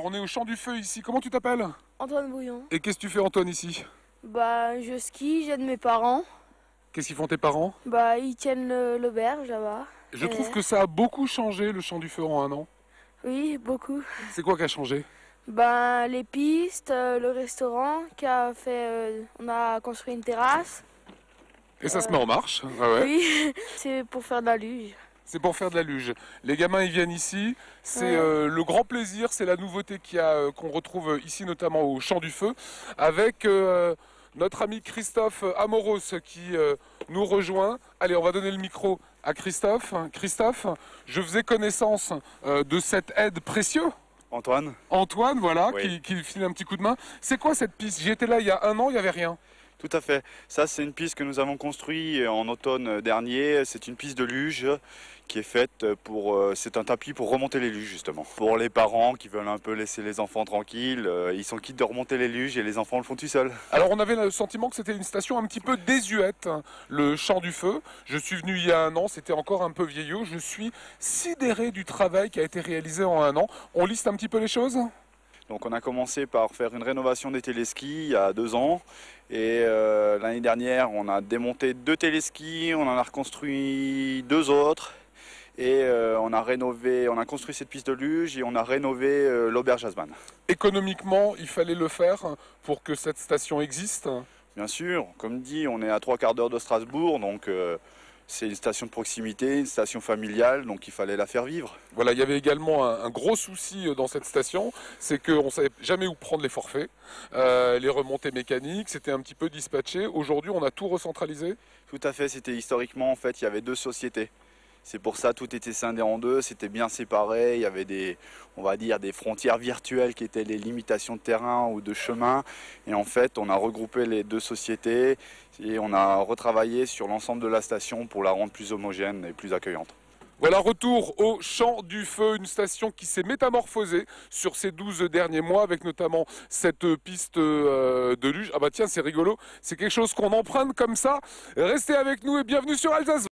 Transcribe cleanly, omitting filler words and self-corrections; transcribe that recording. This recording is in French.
Alors on est au Champ du Feu ici, comment tu t'appelles? Antoine Bouillon. Et qu'est-ce que tu fais Antoine ici? Bah, je skie, j'aide mes parents. Qu'est-ce qu'ils font tes parents? Bah, ils tiennent l'auberge là-bas. Je trouve que ça a beaucoup changé le Champ du Feu en un an. Oui, beaucoup. C'est quoi qui a changé? Bah, les pistes, le restaurant qui a fait. On a construit une terrasse. Et ça se met en marche, ah ouais. Oui, c'est pour faire de la luge. C'est pour faire de la luge. Les gamins ils viennent ici, c'est Ouais. le grand plaisir, c'est la nouveauté qu'on retrouve ici notamment au Champ du Feu, avec notre ami Christophe Amoros qui nous rejoint. Allez, on va donner le micro à Christophe. Christophe, je faisais connaissance de cette aide précieuse. Antoine? Antoine, voilà, Oui. qui file un petit coup de main. C'est quoi cette piste? J'y étais là il y a un an, il n'y avait rien. Tout à fait. Ça, c'est une piste que nous avons construite en automne dernier. C'est une piste de luge qui est faite pour... c'est un tapis pour remonter les luges, justement. Pour les parents qui veulent un peu laisser les enfants tranquilles, ils sont quittes de remonter les luges et les enfants le font tout seuls. Alors on avait le sentiment que c'était une station un petit peu désuète, hein, le Champ du Feu. Je suis venu il y a un an, c'était encore un peu vieillot. Je suis sidéré du travail qui a été réalisé en un an. On liste un petit peu les choses? Donc on a commencé par faire une rénovation des téléskis il y a 2 ans. Et l'année dernière, on a démonté 2 téléskis, on en a reconstruit 2 autres. Et on a construit cette piste de luge et on a rénové l'auberge Haussmann. Économiquement, il fallait le faire pour que cette station existe. Bien sûr, comme dit, on est à 3/4 d'heure de Strasbourg, donc c'est une station de proximité, une station familiale, donc il fallait la faire vivre. Voilà, il y avait également un gros souci dans cette station, c'est qu'on ne savait jamais où prendre les forfaits, les remontées mécaniques, c'était un petit peu dispatché. Aujourd'hui, on a tout recentralisé. Tout à fait, c'était historiquement, en fait, il y avait 2 sociétés. C'est pour ça tout était scindé en 2, c'était bien séparé, il y avait des, on va dire, des frontières virtuelles qui étaient les limitations de terrain ou de chemin. Et en fait, on a regroupé les 2 sociétés et on a retravaillé sur l'ensemble de la station pour la rendre plus homogène et plus accueillante. Voilà, retour au Champ du Feu, une station qui s'est métamorphosée sur ces 12 derniers mois, avec notamment cette piste de luge. Ah bah tiens, c'est rigolo, c'est quelque chose qu'on emprunte comme ça. Restez avec nous et bienvenue sur Alsace.